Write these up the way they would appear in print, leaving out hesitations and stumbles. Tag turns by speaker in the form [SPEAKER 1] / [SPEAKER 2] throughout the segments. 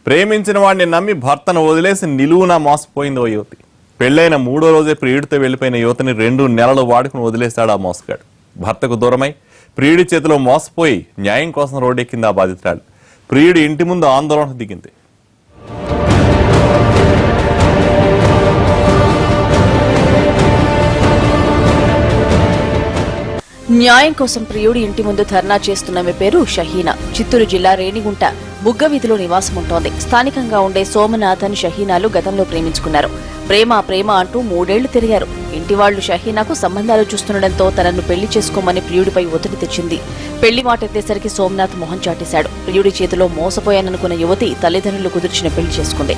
[SPEAKER 1] ప్రేమించిన వాడిని నమ్మి భర్తను వదిలేసి నిలువున మోసపోయింది ఓ యువతి. పెళ్లైన 3వ రోజే ప్రియుడితో వెళ్లిపోయిన యువతిని 2 నెలలు వాడుకుని వదిలేశాడు ఆ మోసగాడు. భర్తకు దూరమై ప్రియుడి చేతిలో మోసపోయి న్యాయం కోసం రోడ్డెక్కింది ఆ బాధితురాలు. ప్రియుడి ఇంటి ముందు ఆందోళనకు దిగింది.
[SPEAKER 2] న్యాయం కోసం ప్రియుడి ఇంటి ముందు ధర్నా చేస్తున్న పేరు షహీనా. చిత్తూరు జిల్లా రేణిగుంట బుగ్గ వీధిలో నివాసం ఉంటోంది. స్థానికంగా ఉండే సోమనాథన్ షహీనాలు గతంలో ప్రేమించుకున్నారు. ప్రేమ అంటూ 3 ఏళ్లు తిరిగారు. ఇంటి వాళ్లు షహీనాకు సంబంధాలు చూస్తుండటంతో తనను పెళ్లి చేసుకోమని ప్రియుడిపై ఒత్తిడి తెచ్చింది. పెళ్లి మాటెత్తేసరికి సోమనాథ్ మొహం చాటేశాడు. ప్రియుడి చేతిలో మోసపోయాననుకున్న యువతి తల్లిదండ్రులు కుదిర్చిన పెళ్లి చేసుకుంది.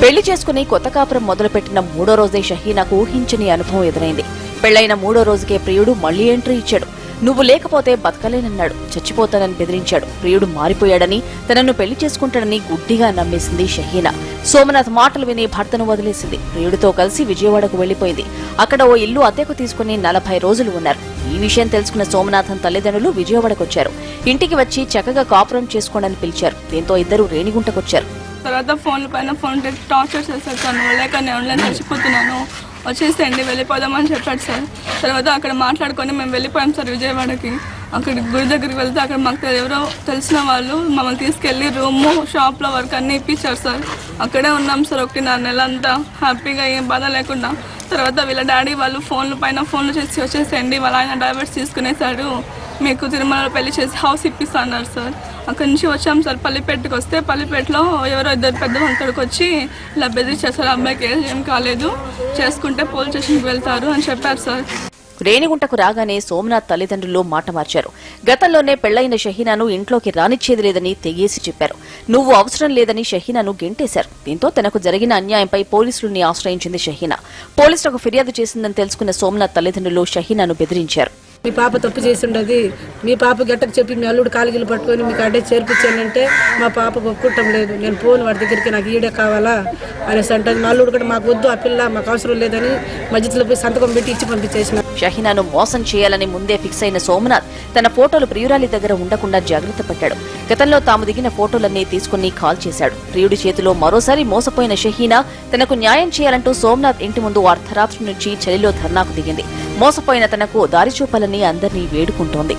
[SPEAKER 2] పెళ్లి చేసుకుని కొత్త కాపురం మొదలుపెట్టిన 3వ రోజే షహీనాకు ఊహించని అనుభవం ఎదురైంది. పెళ్లైన 3వ రోజుకే ప్రియుడు మళ్లీ ఎంట్రీ ఇచ్చాడు. నువ్వు లేకపోతే బతకలేనన్నాడు. చచ్చిపోతానని బెదిరించాడు. ప్రియుడు మారిపోయాడని, తనను పెళ్లి చేసుకుంటాడని గుడ్డిగా నమ్మేసింది షహీనా. సోమనాథ్ మాటలు విని భర్తను వదిలేసింది. ప్రియుడితో కలిసి విజయవాడకు వెళ్లిపోయింది. అక్కడ ఓ ఇల్లు అద్దెకు తీసుకుని 40 రోజులు ఉన్నారు. ఈ విషయం తెలుసుకున్న సోమనాథన్ తల్లిదండ్రులు విజయవాడకొచ్చారు. ఇంటికి వచ్చి చక్కగా కాపురం చేసుకోండని పిలిచారు. దీంతో ఇద్దరు రేణిగుంటకొచ్చారు.
[SPEAKER 3] తర్వాత ఫోన్ల పైన ఫోన్ టార్చర్ చేశారు సార్. లేక నేను చచ్చిపోతున్నాను, వచ్చేసేయండి వెళ్ళిపోదామని చెప్పాడు సార్. తర్వాత అక్కడ మాట్లాడుకొని మేము వెళ్ళిపోయాం సార్ విజయవాడకి. అక్కడ గుడి దగ్గరికి వెళ్తే అక్కడ మాకు ఎవరో తెలిసిన వాళ్ళు మమ్మల్ని తీసుకెళ్ళి రూము, షాప్లో వర్క్ అన్నీ ఇప్పించారు సార్. అక్కడే ఉన్నాం సార్ 1.5 నెల అంతా హ్యాపీగా, ఏం బాధ లేకుండా. తర్వాత వీళ్ళ డాడీ వాళ్ళు ఫోన్ల పైన ఫోన్లు చేసి వచ్చేసేయండి, వాళ్ళ ఆయన డైవర్స్ తీసుకునేసాడు, మీకు తిరుమలలో పెళ్లి చేసి హౌస్ ఇప్పిస్తా అన్నారు సార్. అక్కడి నుంచి వచ్చాం సార్ పల్లిపేటకి. వస్తే పల్లిపేటలో ఎవరో 2 పెద్ద వంతడికి వచ్చి ఇలా బెదిరించారు. అబ్బాయికి ఏం కాలేదు, చేసుకుంటే పోలీస్ స్టేషన్కి వెళ్తారు అని చెప్పారు సార్.
[SPEAKER 2] రేణిగుంటకు రాగానే సోమనాథ్ తల్లిదండ్రులు మాట మార్చారు. గతంలోనే పెళ్లైన షహీనాను ఇంట్లోకి రానిచ్చేది లేదని తెగేసి చెప్పారు. నువ్వు అవసరం లేదని షహీనాను గెంటేశారు. దీంతో తనకు జరిగిన అన్యాయంపై పోలీసుల్ని ఆశ్రయించింది షహీనా. పోలీసులకు ఫిర్యాదు చేసిందని తెలుసుకున్న సోమనాథ్ తల్లిదండ్రులు షహీనాను బెదిరించారు.
[SPEAKER 4] మీ పాప తప్పు చేసి ఉండదు, మీ పాప గట్టకు చెప్పి మీ అల్లుడు కాలిగిలు పట్టుకొని మీకు అడ్డే చేర్పించానంటే మా పాపకు ఒప్పుకుంటాం లేదు, నేను పోను వాడి దగ్గరికి, నాకు ఈడే కావాలా అనేసి అంటుంది. మా అల్లుడు కూడా మాకు వద్దు, ఆ పిల్ల మాకు అవసరం లేదని మధ్యలో పోయి సంతకం పెట్టి ఇచ్చి పంపించేసిన.
[SPEAKER 2] షహీనాను మోసం చేయాలని ముందే ఫిక్స్ అయిన సోమనాథ్ తన ఫోటోలు ప్రియురాలి దగ్గర ఉండకుండా జాగ్రత్త పడ్డాడు. గతంలో తాము దిగిన ఫోటోలన్నీ తీసుకుని కాల్ చేశాడు. ప్రియుడి చేతిలో మరోసారి మోసపోయిన షహీనా తనకు న్యాయం చేయాలంటూ సోమనాథ్ ఇంటి ముందు అర్ధరాత్రి నుంచి చలిలో ధర్నాకు దిగింది. మోసపోయిన తనకు దారి చూపాలని అందరినీ వేడుకుంటోంది.